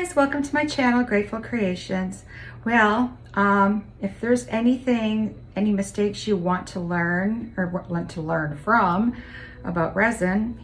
guys, welcome to my channel, Grateful Creations. Well, if there's any mistakes you want to learn or want to learn from about resin,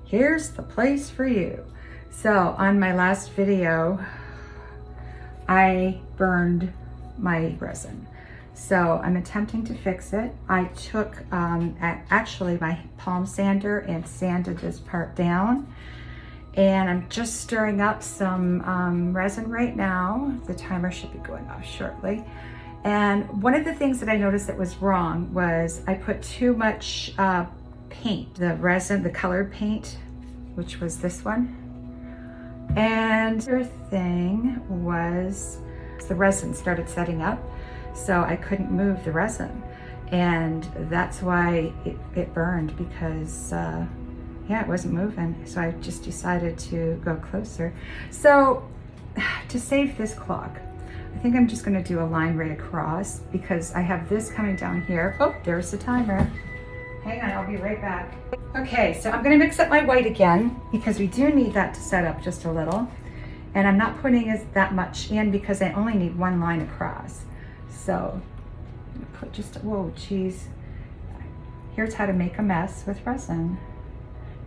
here's the place for you. So on my last video, I burned my resin. So I'm attempting to fix it. I took actually my palm sander and sanded this part down. And I'm just stirring up some resin right now. The timer should be going off shortly. And one of the things that I noticed that was wrong was I put too much paint, the resin, the colored paint, which was this one. And the other thing was the resin started setting up, so I couldn't move the resin. And that's why it burned, because yeah, it wasn't moving. So I just decided to go closer. So to save this clock, I think I'm just gonna do a line right across, because I have this coming down here. Oh, there's the timer. Hang on, I'll be right back. Okay, so I'm gonna mix up my white again, because we do need that to set up just a little. And I'm not putting that much in because I only need one line across. So I'm gonna put just, whoa, geez. Here's how to make a mess with resin.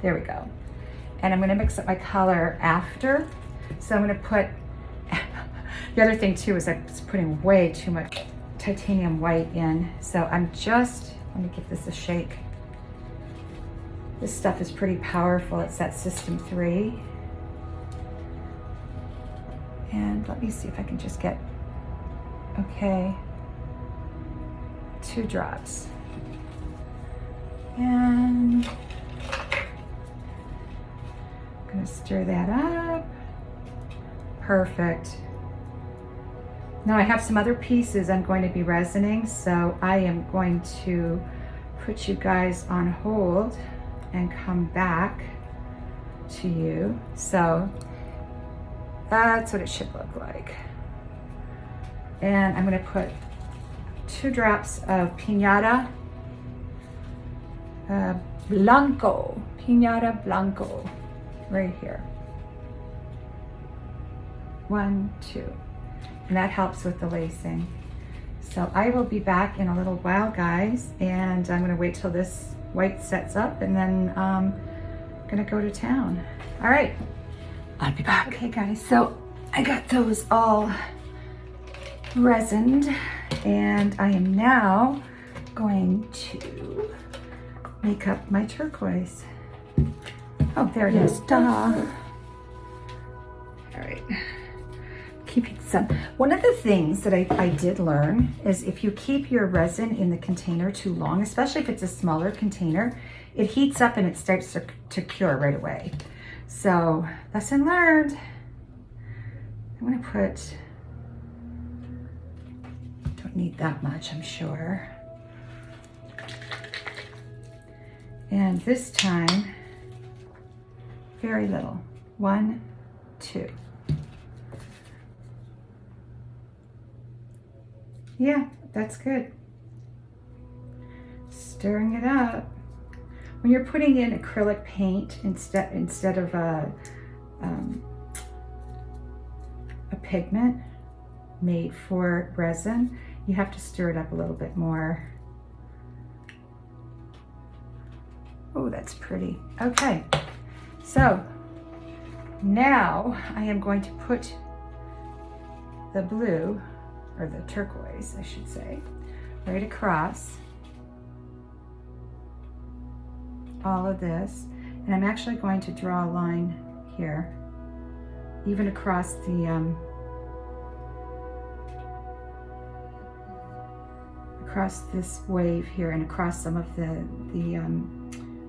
There we go. And I'm gonna mix up my color after. So I'm gonna put, the other thing too is I was putting way too much titanium white in. So I'm just, let me give this a shake. This stuff is pretty powerful. It's that System 3. And let me see if I can just get, okay, 2 drops. And gonna stir that up. Perfect. Now I have some other pieces I'm going to be resining, so I am going to put you guys on hold and come back to you. So that's what it should look like. And I'm gonna put 2 drops of Piñata Blanco, Piñata Blanco, right here. 1, 2, and that helps with the lacing. So I will be back in a little while, guys, and I'm gonna wait till this white sets up, and then I'm gonna go to town. All right, I'll be back. Okay, guys, so I got those all resined, and I am now going to make up my turquoise. Oh, there it is. Duh. All right. Keeping some. One of the things that I did learn is if you keep your resin in the container too long, especially if it's a smaller container, it heats up and it starts to cure right away. So, lesson learned. I'm gonna put, don't need that much, I'm sure. And this time, very little. 1, 2. Yeah, that's good. Stirring it up. When you're putting in acrylic paint instead of a pigment made for resin, you have to stir it up a little bit more. Oh, that's pretty. Okay, so now I am going to put the blue, or the turquoise, I should say, right across all of this. And I'm actually going to draw a line here, even across the, across this wave here, and across some of the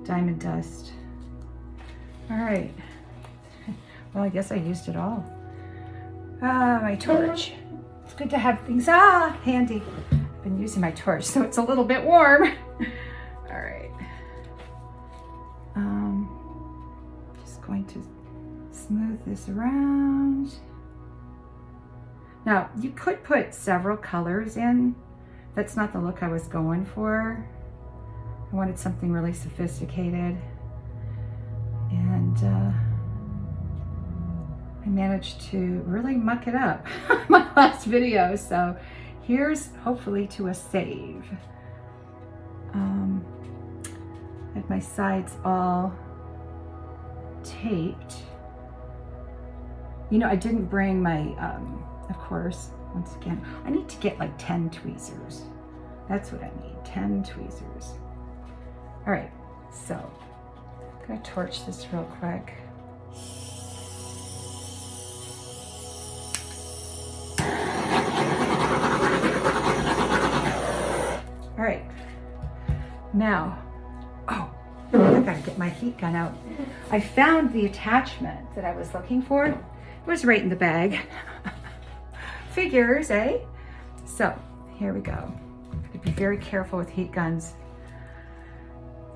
diamond dust. All right. Well, I guess I used it all. My torch. It's good to have things handy. I've been using my torch, so it's a little bit warm. All right. Just going to smooth this around. Now, you could put several colors in. That's not the look I was going for. I wanted something really sophisticated. And I managed to really muck it up my last video, so here's hopefully to a save. I have my sides all taped. You know, I didn't bring my, of course, once again, I need to get like 10 tweezers. That's what I need, 10 tweezers. All right, so I'm gonna torch this real quick. All right, now, oh, I gotta get my heat gun out. I found the attachment that I was looking for. It was right in the bag. Figures, eh? So, here we go. Gotta be very careful with heat guns.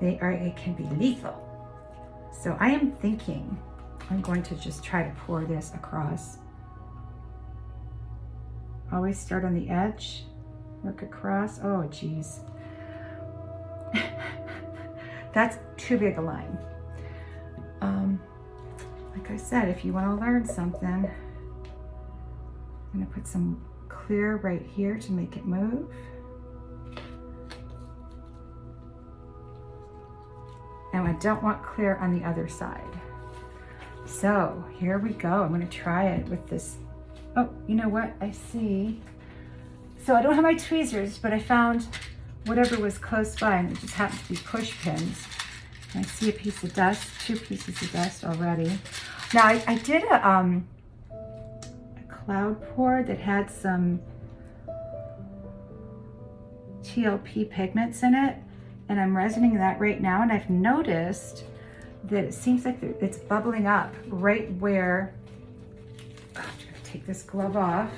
It can be lethal. So I am thinking I'm going to just try to pour this across. Always start on the edge, work across. Oh, geez. That's too big a line. Like I said, if you want to learn something, I'm going to put some clear right here to make it move. And I don't want clear on the other side. So here we go. I'm going to try it with this. Oh, you know what? I see. So I don't have my tweezers, but I found whatever was close by, and it just happened to be push pins. And I see a piece of dust, 2 pieces of dust already. Now I did a cloud pour that had some TLP pigments in it, and I'm resining that right now, and I've noticed that it seems like it's bubbling up right where, oh, I'm gonna take this glove off,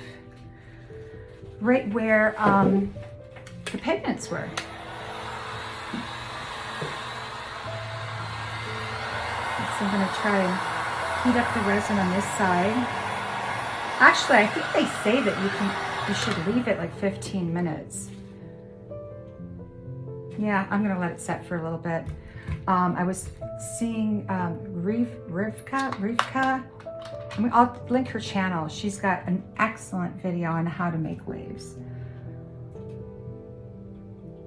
right where the pigments were. So I'm gonna try and heat up the resin on this side. Actually, I think they say that you should leave it like 15 minutes. Yeah, I'm gonna let it set for a little bit. I was seeing Rivka. I'll link her channel. She's got an excellent video on how to make waves.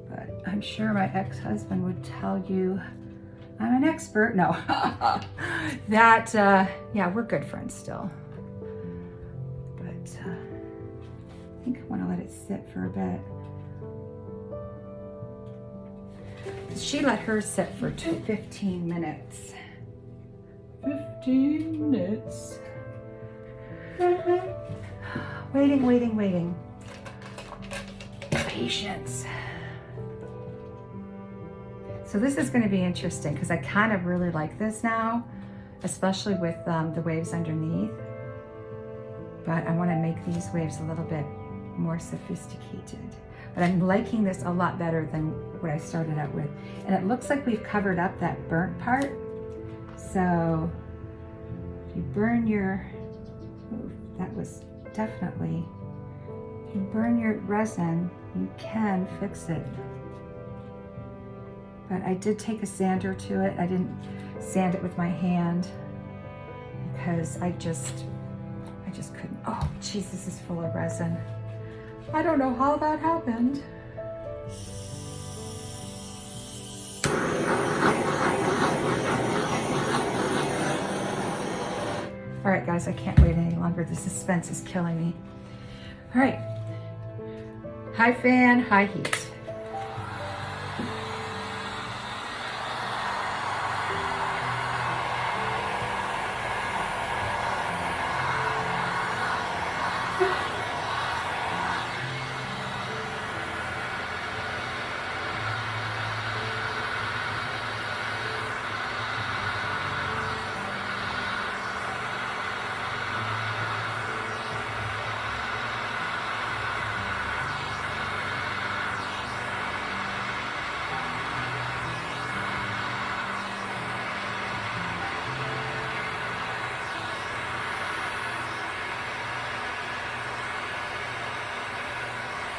But I'm sure my ex-husband would tell you I'm an expert. No, that, yeah, we're good friends still. But I think I wanna let it sit for a bit. She let hers sit for 15 minutes. 15 minutes. Waiting. Patience. So this is going to be interesting because I kind of really like this now, especially with the waves underneath. But I want to make these waves a little bit more sophisticated. But I'm liking this a lot better than what I started out with. And it looks like we've covered up that burnt part. So if you burn your, ooh, that was definitely, if you burn your resin, you can fix it. But I did take a sander to it. I didn't sand it with my hand because I just couldn't. Oh, geez, this is full of resin. I don't know how that happened. All right, guys, I can't wait any longer. The suspense is killing me. All right, high fan, high heat.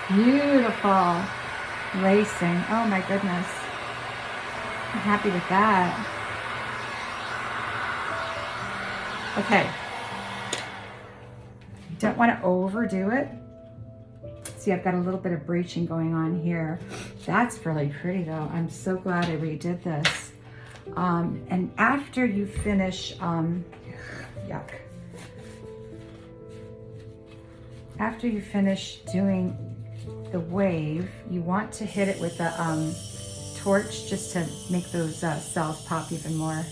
Beautiful lacing. Oh my goodness. I'm happy with that. Okay. You don't want to overdo it. See, I've got a little bit of breaching going on here. That's really pretty though. I'm so glad I redid this. And after you finish, yuck. After you finish doing the wave, you want to hit it with a torch just to make those cells pop even more.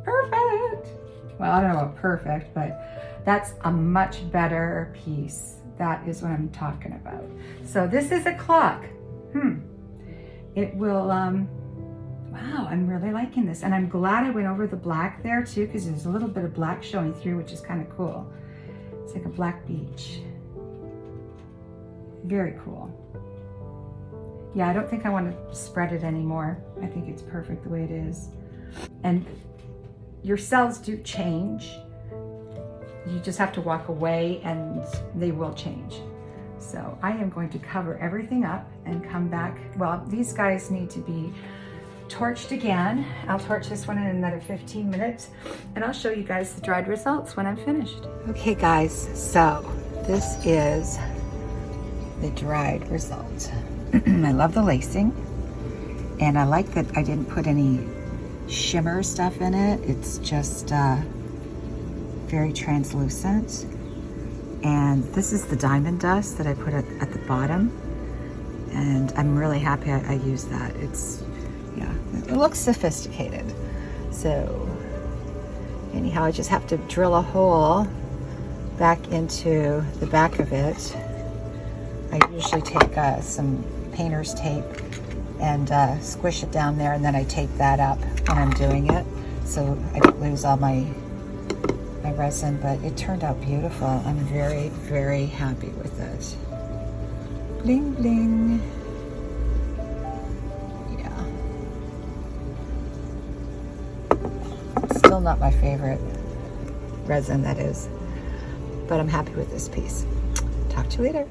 Perfect. Well, I don't know about perfect, but that's a much better piece. That is what I'm talking about. So this is a clock. It will, wow, I'm really liking this. And I'm glad I went over the black there too, because there's a little bit of black showing through, which is kind of cool. It's like a black beach. Very cool. Yeah, I don't think I want to spread it anymore. I think it's perfect the way it is. And your cells do change. You just have to walk away and they will change. So I am going to cover everything up and come back. Well, these guys need to be torched again. I'll torch this one in another 15 minutes and I'll show you guys the dried results when I'm finished. Okay guys, so this is the dried result. I love the lacing and I like that I didn't put any shimmer stuff in it. It's just very translucent. And this is the diamond dust that I put at the bottom. And I'm really happy I used that. It's, yeah, it looks sophisticated. So anyhow, I just have to drill a hole back into the back of it. I usually take some painter's tape and squish it down there, and then I tape that up when I'm doing it so I don't lose all my resin, but it turned out beautiful. I'm very, very happy with it. Bling, bling. Yeah. Still not my favorite resin, that is, but I'm happy with this piece. Talk to you later.